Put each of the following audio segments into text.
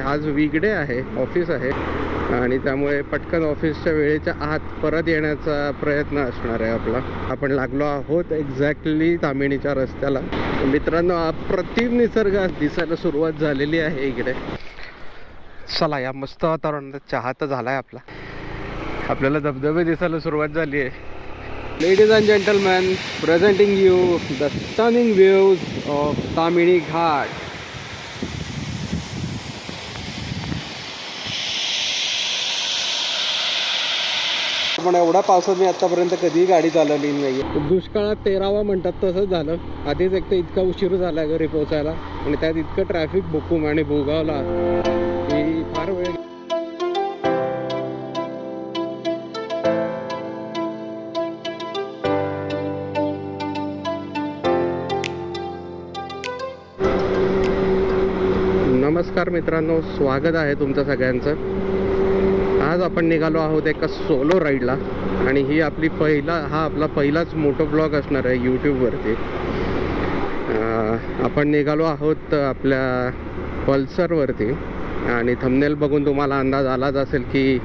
आज वीकडे आहे, ऑफिस आहे आणि त्यामुळे पटकन ऑफिसच्या वेळेच्या आत परत येण्याचा प्रयत्न असणार आहे आपला. आपण लागलो आहोत एक्झॅक्टली तामिणीच्या रस्त्याला. मित्रांनो, अप्रतिम निसर्ग दिसायला सुरुवात झालेली आहे इकडे. चला, या मस्त वातावरणात चहा तर झाला आहे आपल्याला धबधबे दिसायला सुरुवात झाली आहे. Ladies and gentleman, presenting you the stunning views of Tamhini Ghat. पण एवढा पावसात मी आतापर्यंत कधीही गाडी चालवली नाही. दुष्काळात 13वा म्हणतात तसंच झालं. आधीच एक तर इतका उशीर झाला घरी पोहोचायला आणि त्यात इतकं ट्रॅफिक बुकूम आणि भोगावला की फार वेळ. नमस्कार मित्रांनो, स्वागत आहे तुमचं सगळ्यांचं. आज आपण निघालो आहोत एका सोलो राईडला आणि ही आपला पहिलाच मोटो ब्लॉग असणार आहे यूट्यूबवरती. आपण निघालो आहोत आपल्या पल्सरवरती आणि थंबनेल बघून तुम्हाला अंदाज आलाच असेल की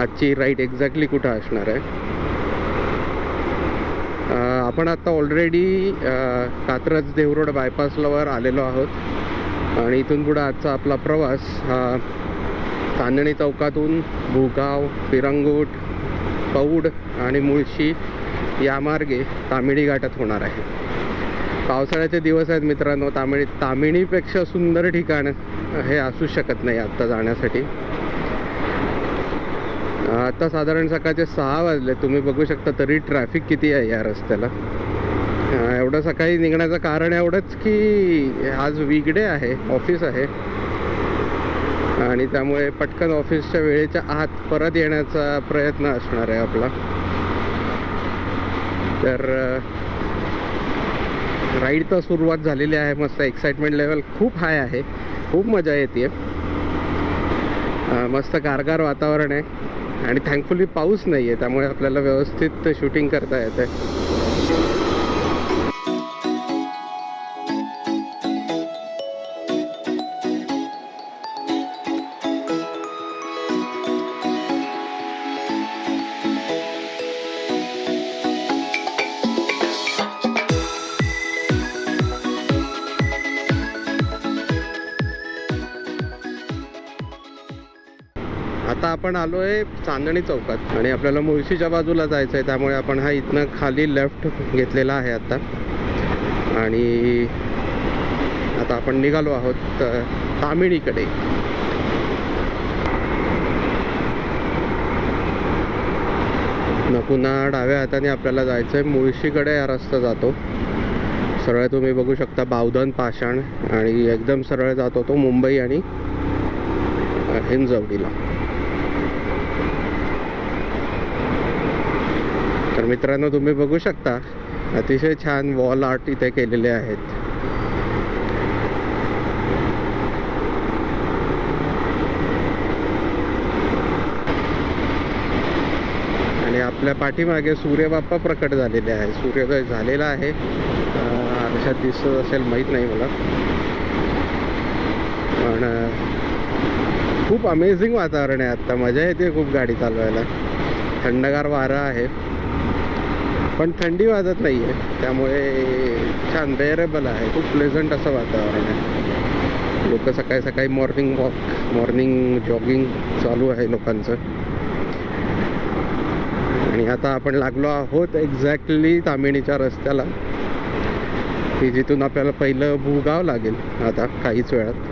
आजची राईड एक्झॅक्टली कुठं असणार आहे. आपण आता ऑलरेडी कात्रज देवरोड बायपासवर आलेलो आहोत आणि इथून पुढं आजचा आपला प्रवास हा चांदणी चौकातून भूगाव, पिरंगुट, पौड आणि मुळशी या मार्गे तामिणी घाटात होणार आहे. पावसाळ्याचे दिवस आहेत मित्रांनो. तामिणीपेक्षा सुंदर ठिकाण हे असू शकत नाही आत्ता जाण्यासाठी. आता साधारण सकाळचे 6 वाजले. तुम्ही बघू शकता तरी ट्रॅफिक किती आहे या रस्त्याला. एवढं सकाळी निघण्याचं कारण एवढंच की आज वीकडे आहे, ऑफिस आहे आणि त्यामुळे पटकन ऑफिसच्या वेळेच्या आत परत येण्याचा प्रयत्न असणार आहे आपला. तर राईड तर सुरुवात झालेली आहे. मस्त एक्साइटमेंट लेवल खूप हाय आहे, खूप मजा येते. मस्त गारगार वातावरण आहे आणि थँकफुली पाऊस नाही आहे, त्यामुळे आपल्याला व्यवस्थित शूटिंग करता येते. आता आपण आलो आहे चांदणी चौकात आणि आपल्याला मुळशीच्या बाजूला जायचं आहे, त्यामुळे आपण हा इथनं खाली लेफ्ट घेतलेला आहे आता. आणि आता आपण निघालो आहोत तामिणीकडे. पुन्हा डाव्या हाताने आपल्याला जायचं आहे मुळशीकडे. हा रस्ता जातो सरळ, तुम्ही बघू शकता, बावधन, पाषाण आणि एकदम सरळ जातो तो मुंबई आणि हिंजवडीला. तर मित्रांनो, तुम्ही बघू शकता अतिशय छान वॉल आर्ट इथे केलेले आहेत. आणि आपल्या पाठीमागे सूर्यबाप्पा प्रकट झालेले आहे. सूर्योदय झालेला आहे. आरशात दिसत असेल माहीत नाही मला, पण खूप अमेझिंग वातावरण आहे आत्ता. मजा येते खूप गाडी चालवायला. थंडगार वारा आहे पण थंडी वाजत नाही आहे, त्यामुळे छान बेअरेबल आहे. खूप प्लेझंट असं वातावरण आहे. लोक सकाळी सकाळी मॉर्निंग वॉक, मॉर्निंग जॉगिंग चालू आहे लोकांचं. आणि आता आपण लागलो आहोत एक्झॅक्टली तामिणीच्या रस्त्याला, की जिथून आपल्याला पहिलं भूगाव लागेल आता काहीच वेळात.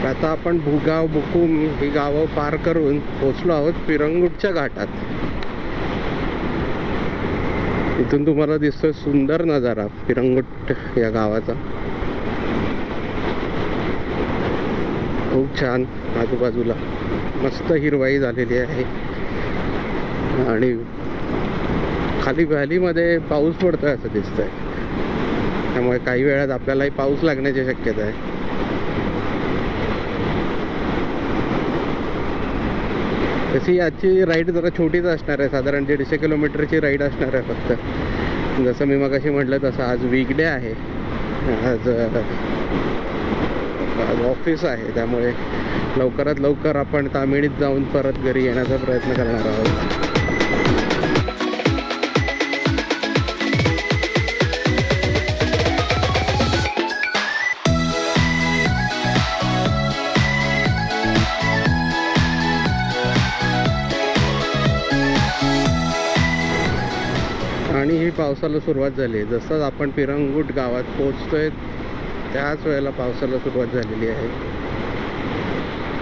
आता आपण भूगाव, बुकुम ही गावं पार करून पोचलो आहोत पिरंगुटच्या घाटात. इथून तुम्हाला दिसतोय सुंदर नजारा पिरंगुट या गावाचा. खूप छान आजूबाजूला मस्त हिरवाई झालेली आहे आणि खाली व्हॅलीमध्ये पाऊस पडतोय असं दिसतंय, त्यामुळे काही वेळात आपल्यालाही पाऊस लागण्याची शक्यता आहे. तशी आजची राईड जरा छोटीच असणार आहे, साधारण 150 किलोमीटरची राईड असणार आहे फक्त. जसं मी मगाशी म्हटलं तसं आज वीकडे आहे. आज ऑफिस आहे, त्यामुळे लवकरात लवकर आपण तामिळीत जाऊन परत घरी येण्याचा प्रयत्न करणार आहोत. आणि ही पावसाला सुरुवात झाली आहे. जसं आपण पिरंगुट गावात पोहोचतोय त्याच वेळेला पावसाला सुरुवात झालेली आहे.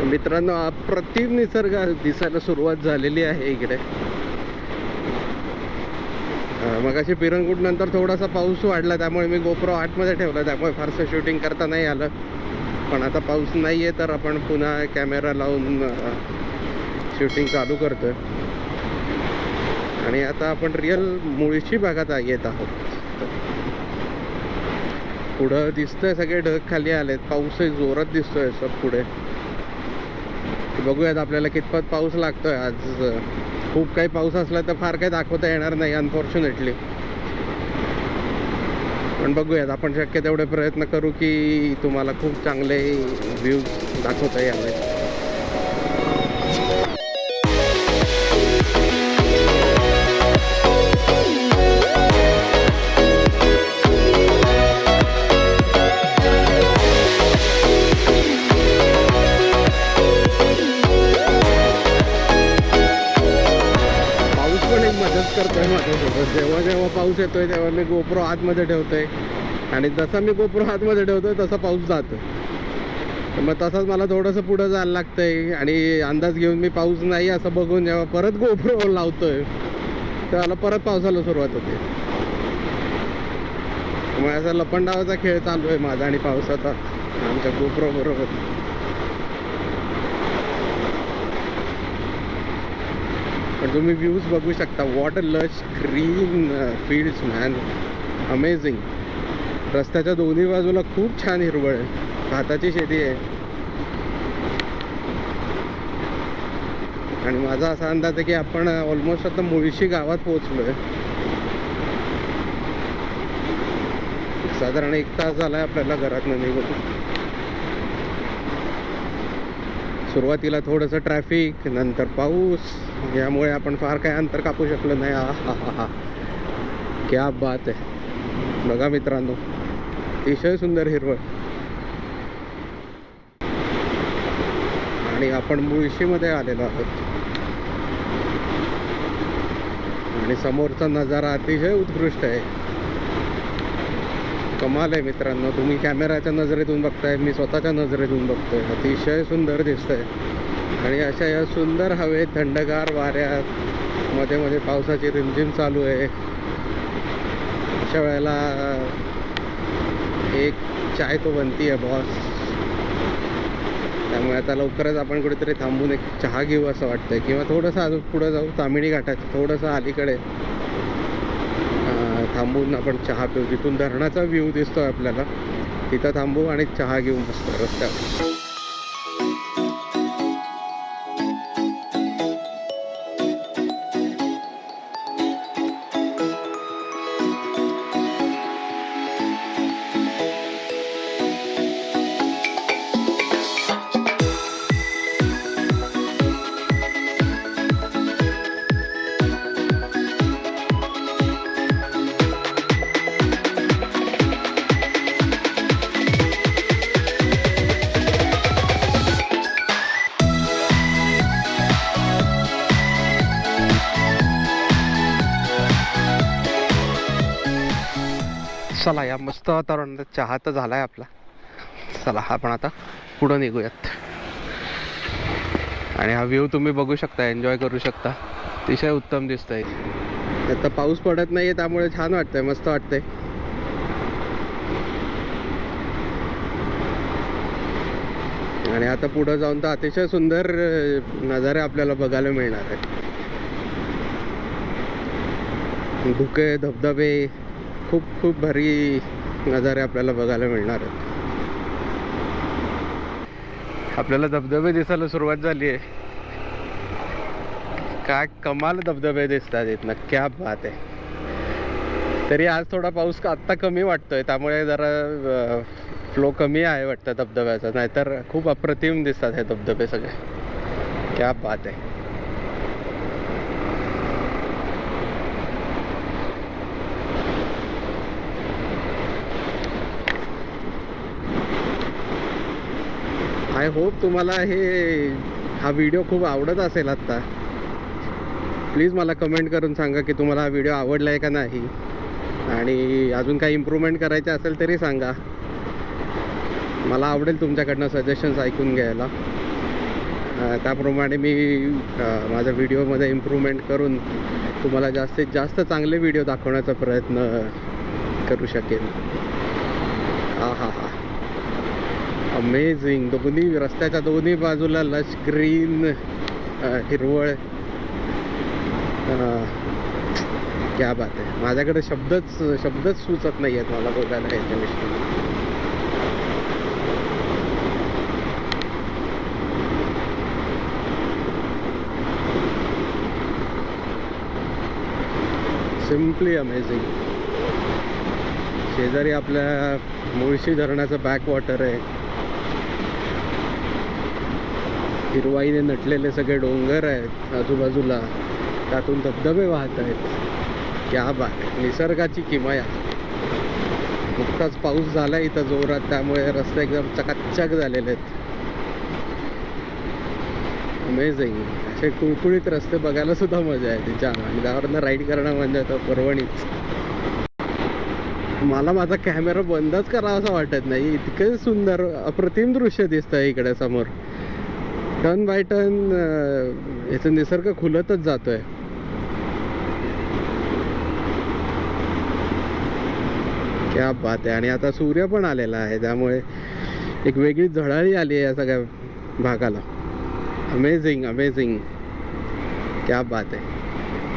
मित्रांनो, अप्रतिम निसर्ग दिसायला सुरुवात झालेली आहे इकडे. मगाशी पिरंगुट नंतर थोडासा पाऊस वाढला, त्यामुळे मी गोप्रो आतमध्ये ठेवला, त्यामुळे फारसं शूटिंग करता नाही आलं. पण आता पाऊस नाही आहे तर आपण पुन्हा कॅमेरा लावून शूटिंग चालू करतोय. आणि आता आपण रिअल मुळशी भागात येत आहोत. पुढं दिसतंय सगळे ढग खाली आलेत, पाऊसही जोरात दिसतोय सब पुढे. बघूयात आपल्याला कितपत पाऊस लागतोय आज. खूप काही पाऊस असला तर फार काही दाखवता येणार नाही अनफॉर्च्युनेटली, पण बघूयात. आपण शक्य तेवढे प्रयत्न करू की तुम्हाला खूप चांगले व्ह्यूज दाखवता यावे. मदत करतोय माझ्यासोबत. जेव्हा जेव्हा पाऊस येतोय तेव्हा मी गोप्रो आतमध्ये ठेवतोय, आणि जसा मी गोप्रो आतमध्ये ठेवतोय तसा पाऊस जातोय. तर मग तसंच मला थोडंसं पुढं जायला लागतंय, आणि अंदाज घेऊन मी पाऊस नाही असं बघून जेव्हा परत गोप्रो लावतोय तेव्हा परत पावसाला सुरुवात होते. मग असा लपंडावाचा खेळ चालू आहे माझा आणि पावसाचा आमच्या गोप्रो बरोबर. पण तुम्ही व्ह्यूज बघू शकता. What a lush green fields man, amazing. रस्त्याच्या दोन्ही बाजूला खूप छान हिरवळ आहे, भाताची शेती आहे. आणि माझा असा अंदाज आहे की आपण ऑलमोस्ट आता मुळशी गावात पोहोचलोय. साधारण 1 तास झालाय आपल्याला घरातनं निघून. सुरुवातीला थोडंसं ट्रॅफिक, नंतर पाऊस, यामुळे आपण फार काही अंतर कापू शकलो नाही. हा क्या बात आहे. बघा मित्रांनो, अतिशय सुंदर हिरवळ. आणि आपण मुळशीमध्ये आलेलो आहोत, आणि समोरचा नजारा अतिशय उत्कृष्ट आहे. कमाल आहे मित्रांनो. तुम्ही कॅमेराच्या नजरेतून बघताय, मी स्वतःच्या नजरेतून बघतोय. अतिशय सुंदर दिसतंय. आणि अशा या सुंदर हवेत, थंडगार वाऱ्यात, मध्ये मध्ये पावसाची रिमझिम चालू आहे. अशा वेळेला एक चाय तो बनती आहे बॉस. त्यामुळे आता लवकरच आपण कुठेतरी थांबून एक चहा घेऊ असं वाटतंय, किंवा थोडंसं अजून पुढं जाऊ. तामिणी घाटाच्या थोडंसं अलीकडे थांबून आपण चहा पिऊ. जिथून धरणाचा व्ह्यू दिसतोय आपल्याला तिथं थांबू आणि चहा घेऊ मस्त रस्त्यावर. चला, या मस्त वातावरणात चहा तर झालाय आपला. चला आपण आता पुढं निघूयात. आणि हा व्ह्यू तुम्ही बघू शकता, एन्जॉय करू शकता. अतिशय उत्तम दिसतंय. आता पाऊस पडत नाहीये त्यामुळे छान वाटतंय, मस्त वाटतंय. आणि आता पुढं जाऊन तर अतिशय सुंदर नजारे आपल्याला बघायला मिळणार आहे. धुके, धबधबे, खूप खूप भारी नजारे आपल्याला बघायला मिळणार आहेत. आपल्याला धबधबे दिसायला सुरुवात झाली आहे. काय कमाल धबधबे दिसतात इथनं, क्या बात आहे. तरी आज थोडा पाऊस आत्ता कमी वाटतोय, त्यामुळे जरा फ्लो कमी आहे वाटतं धबधब्याचा, नाहीतर खूप अप्रतिम दिसतात हे धबधबे सगळे. क्या बात आहे. आय होप तुम्हाला हा व्हिडिओ खूप आवडत असेल. आत्ता प्लीज मला कमेंट करून सांगा की तुम्हाला हा व्हिडिओ आवडला आहे का नाही, आणि अजून काही इम्प्रूव्हमेंट करायचे असेल तरी सांगा. मला आवडेल तुमच्याकडनं सजेशन्स ऐकून घ्यायला. त्याप्रमाणे मी माझ्या व्हिडिओमध्ये इम्प्रूव्हमेंट करून तुम्हाला जास्तीत जास्त चांगले व्हिडिओ दाखवण्याचा प्रयत्न करू शकेन. हा हा हा, अमेझिंग. रस्त्याच्या दोन्ही बाजूला लश ग्रीन हिरवळ. क्या बात आहे. माझ्याकडे शब्दच सुचत नाही आहेत मला बघायला याच्याविषयी. Simply amazing. शेजारी आपल्या मुळशी धरणाचं बॅकवॉटर आहे. हिरवाईने नटलेले सगळे डोंगर आहेत आजूबाजूला, त्यातून धबधबे वाहत आहेत. क्या बात आहे. निसर्गाची किमया. नुकताच पाऊस झाला इथं जोरात, त्यामुळे रस्ते एकदम चकाचक झालेले आहेत. अमेझिंग. असे कुळकुळीत रस्ते बघायला सुद्धा मजा आहे तिच्या, आणि त्यावरनं राईड करणं म्हणजे तर पर्वणीच. मला माझा कॅमेरा बंदच करावा असं वाटत नाही, इतकं सुंदर अप्रतिम दृश्य दिसतंय इकडे समोर. टर्न बाय टर्न याचा निसर्ग खुलतच जातोय. क्या बात आहे. आणि आता सूर्य पण आलेला आहे, त्यामुळे एक वेगळी झळाळी आली आहे या सगळ्या भागाला. Amazing amazing. क्या बात है.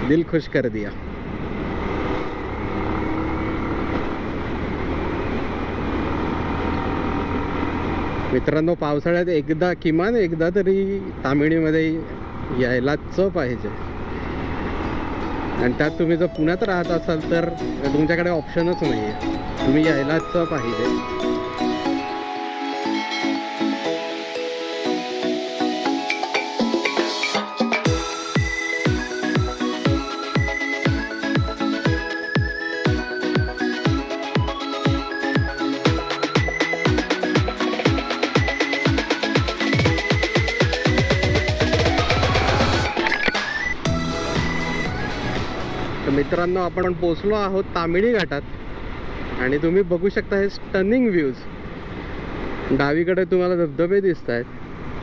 दिल खुश कर दिया. मित्रांनो, पावसाळ्यात किमान एकदा तरी तामिळीमध्ये यायलाच पाहिजे. आणि त्यात तुम्ही जर पुण्यात राहत असाल तर तुमच्याकडे ऑप्शनच नाही आहे, तुम्ही यायलाच पाहिजे. मित्रांनो, आपण पोचलो आहोत तामिळी घाटात, आणि तुम्ही बघू शकता हे स्टनिंग व्ह्यूज. डावीकडे तुम्हाला धबधबे दिसत आहेत.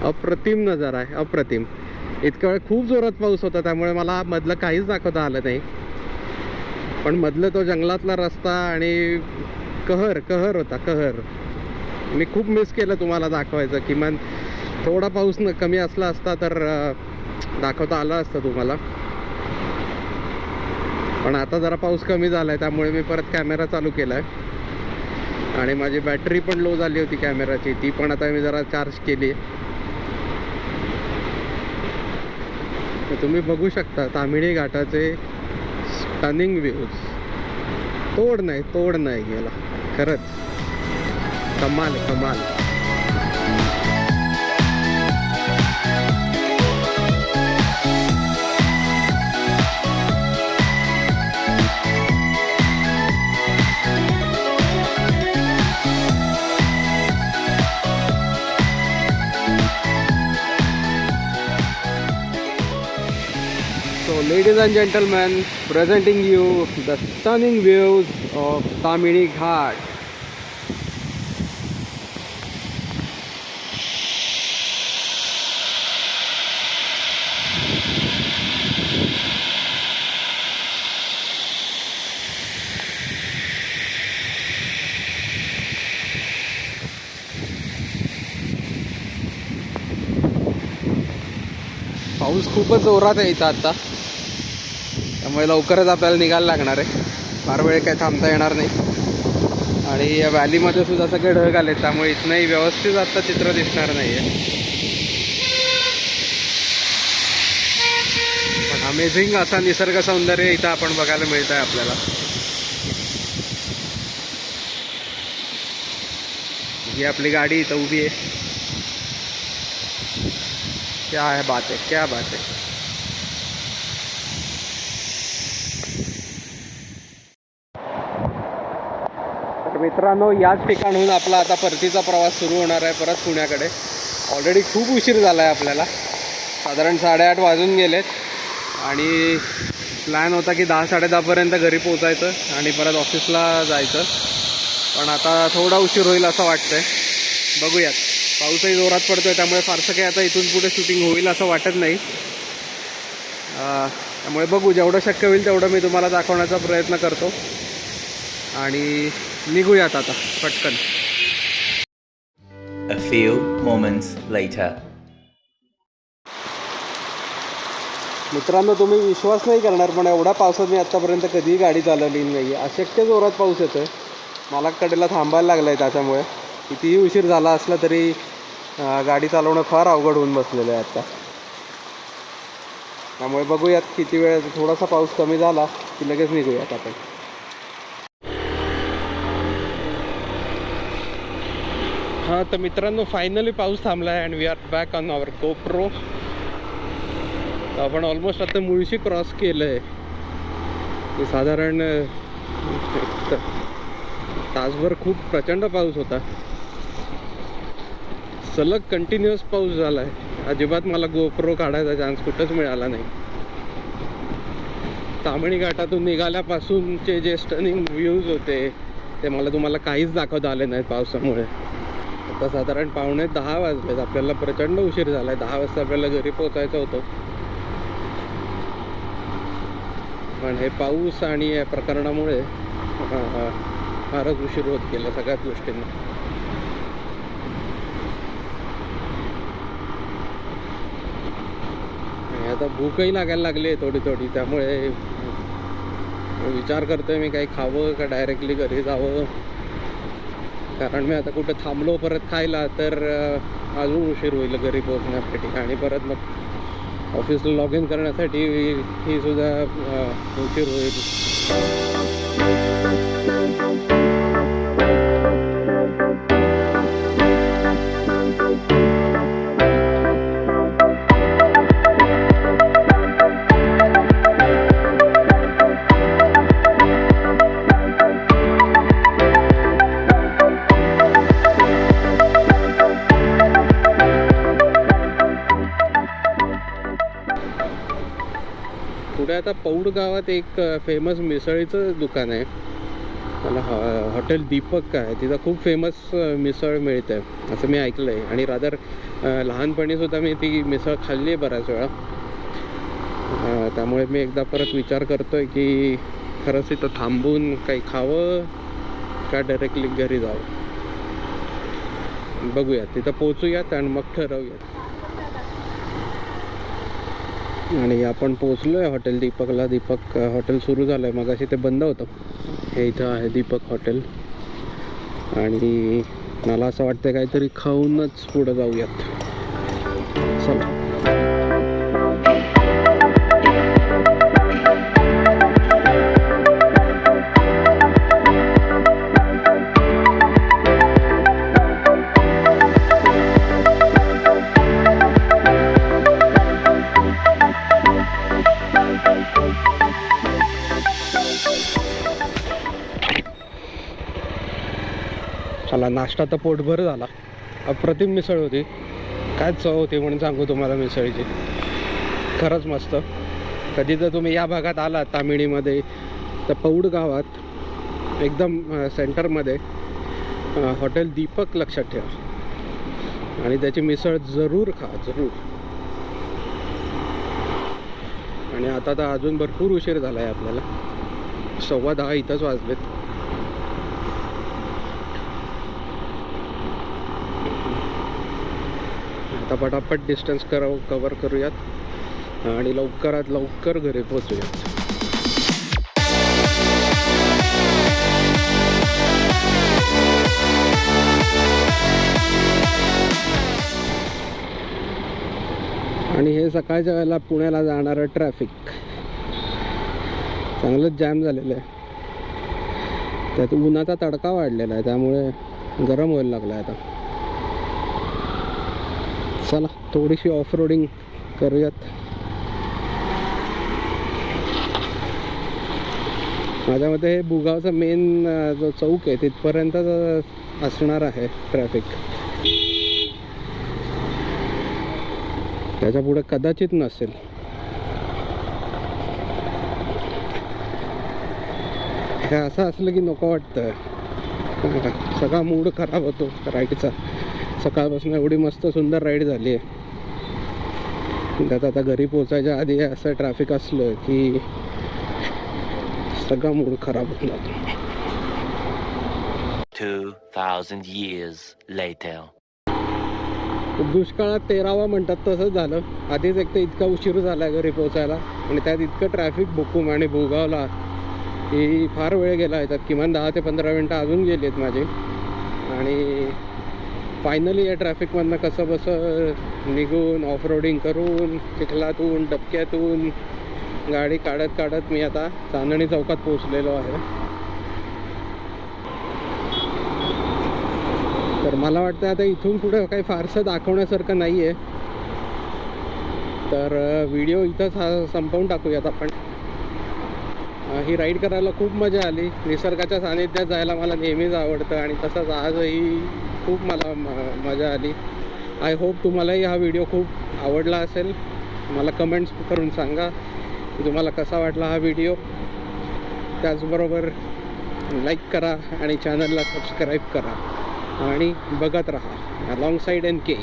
अप्रतिम नजारा आहे, अप्रतिम. इतक्या वेळ खूप जोरात पाऊस होता, त्यामुळे मला मधलं काहीच दाखवता आलं नाही. पण मधलं तो जंगलातला रस्ता आणि कहर होता, कहर. मी खूप मिस केलं तुम्हाला दाखवायचं. किमान थोडा पाऊस कमी असला असता तर दाखवता आलं असतं तुम्हाला. पण आता जरा पाऊस कमी झाला आहे, त्यामुळे मी परत कॅमेरा चालू केला आहे. आणि माझी बॅटरी पण लो झाली होती कॅमेराची, ती पण आता मी जरा चार्ज केली. तर तुम्ही बघू शकता तामिळी घाटाचे स्टनिंग व्ह्यूज. तोड नाही गेला. खरंच कमाल कमाल. So ladies and gentlemen, presenting you the stunning views of Tamini Ghat. पाऊस खूपच जोरात आहे इथं आता, त्यामुळे लवकरच आपल्याला निघायला लागणार आहे. फार वेळ काही थांबता येणार नाही. आणि या व्हॅलीमध्ये सुद्धा सगळे ढग आले, त्यामुळे इथनंही व्यवस्थित आता चित्र दिसणार नाही आहे. पण अमेझिंग असा निसर्ग सौंदर्य इथं आपण बघायला मिळत आहे आपल्याला. ही आपली गाडी इथं उभी आहे. क्या है बात है, क्या बात है. तर मित्रांनो, याच ठिकाणहून आपला आता परतीचा प्रवास सुरू होणार आहे परत पुण्याकडे. ऑलरेडी खूप उशीर झाला आहे आपल्याला, साधारण 8:30 वाजून गेलेत आणि प्लॅन होता की 10-10:30पर्यंत घरी पोचायचं आणि परत ऑफिसला जायचं. पण आता थोडा उशीर होईल असं वाटतंय. बघूयात. पाऊसही जोरात पडतोय त्यामुळे फारसं काही आता इथून पुढे शूटिंग होईल असं वाटत नाही. त्यामुळे बघू, जेवढं शक्य होईल तेवढं मी तुम्हाला दाखवण्याचा प्रयत्न करतो आणि निघूयात आता पटकन. A few moments later. मित्रांनो, तुम्ही विश्वास नाही करणार पण एवढा पावसात मी आत्तापर्यंत कधीही गाडी चालवली नाही आहे. अशक्य जोरात पाऊस येतोय. मला कडेला थांबायला लागलं आहे. त्याच्यामुळे कितीही उशीर झाला असला तरी गाडी चालवणं फार अवघड होऊन बसलेलं आहे आत्ता. त्यामुळे बघूयात किती वेळ, थोडासा पाऊस कमी झाला की लगेच निघूयात आपण. हां, तर मित्रांनो, फायनली पाऊस थांबला आहे and we are back on our GoPro. आपण ऑलमोस्ट आता मुळशी क्रॉस केलं आहे. साधारण तासभर खूप प्रचंड पाऊस होता. सलग कंटिन्युअस पाऊस झाला आहे. अजिबात मला गोप्रो काढायचा चान्स कुठंच मिळाला नाही. ताम्हिणी घाटातून निघाल्यापासूनचे जे स्टनिंग व्ह्यूज होते ते मला तुम्हाला काहीच दाखवता आले नाहीत पावसामुळे. आता साधारण 9:45 वाजलेत. आपल्याला प्रचंड उशीर झाला आहे. 10 वाजता आपल्याला घरी पोचायचं होतं. पण हे पाऊस आणि या प्रकरणामुळे फारच उशीर होत गेला सगळ्याच गोष्टींना. आणि आता भूकही लागायला लागली आहे थोडी थोडी. त्यामुळे विचार करतोय मी काही खावं का डायरेक्टली घरी जावं. कारण मी आता कुठं थांबलो परत खायला तर अजून उशीर होईल घरी पोहोचण्यासाठी आणि परत मग ऑफिसला लॉग इन करण्यासाठी ही सुद्धा उशीर होईल. पुढे आता पौड गावात एक फेमस मिसळीचं दुकान आहे. त्याला हॉटेल दीपक आहे. तिथं खूप फेमस मिसळ मिळते असं मी ऐकलं आहे. आणि रादर लहानपणीसुद्धा मी ती मिसळ खाल्ली आहे बऱ्याच वेळा. त्यामुळे मी एकदा परत विचार करतो आहे की खरंच इथं थांबून काही खावं का डायरेक्टली घरी जावं. बघूयात, तिथं पोचूयात आणि मग ठरवूयात. आणि आपण पोचलो आहे हॉटेल दीपकला. दीपक हॉटेल सुरू झालं आहे. मगाशी ते बंद होतं. हे इथं आहे दीपक हॉटेल. आणि मला असं वाटतं काहीतरी खाऊनच पुढं जाऊयात. चला. चला, नाश्ता तर पोटभर झाला. अप्रतिम मिसळ होती. काय चव होती म्हणून सांगू तुम्हाला मिसळीची. खरंच मस्त. कधी जर तुम्ही या भागात आलात ताम्हिणीमध्ये तर पौड गावात एकदम सेंटरमध्ये हॉटेल दीपक लक्षात ठेवा आणि त्याची मिसळ जरूर खा, जरूर. आणि आता तर अजून भरपूर उशीर झाला आहे आपल्याला. 10:15 इथंच वाजलेत. आता पटापट डिस्टन्स कवर करूयात आणि लवकरात लवकर घरी पोहोचूयात. आणि हे सकाळच्या वेळेला पुण्याला जाणारं ट्रॅफिक चांगलंच जॅम झालेलं आहे. त्यात उन्हाचा तडका वाढलेला आहे त्यामुळे गरम व्हायला लागला आहे आता. चला थोडीशी ऑफ रोडिंग करूयात. माझ्या मते हे बुगावचा मेन जो चौक आहे तिथपर्यंत असणार आहे ट्रॅफिक. त्याच्या पुढे कदाचित नसेल. हे असं असलं की नको वाटतं. सगळा मूड खराब होतो राईडचा. सकाळपासून एवढी मस्त सुंदर राईड झाली आहे, त्यात आता घरी पोचायच्या आधी असं ट्रॅफिक असलं की सगळा मूड खराब होऊन जातो. 2,000 years later. दुष्काळात 13वा म्हणतात तसंच झालं. आधीच एक तर इतका उशीर झाला घरी पोचायला आणि त्यात इतकं ट्रॅफिक बुकूम आणि भोगावला की फार वेळ गेला आहे. त्यात किमान 10 ते 15 मिनटं अजून गेली आहेत माझी. आणि फायनली या ट्रॅफिकमधनं कसं बसं निघून ऑफ रोडिंग करून चिखलातून डबक्यातून गाडी काढत काढत मी आता चांदणी चौकात पोचलेलो आहे. तर मला वाटतं आता इथून पुढे काही फारसं दाखवण्यासारखं नाही आहे, तर व्हिडिओ इथंच संपवून टाकूयात आपण. ही राईड करायला खूप मजा आली. निसर्गाच्या सानिध्यात जायला मला नेहमीच आवडतं आणि तसंच आजही खूप मला मजा आली. आय होप तुम्हालाही हा व्हिडिओ खूप आवडला असेल. मला कमेंट्स करून सांगा की तुम्हाला कसा वाटला हा व्हिडिओ. त्याचबरोबर लाईक करा आणि चॅनलला सबस्क्राईब करा आणि बघत राहा अलॉंग साईड NK.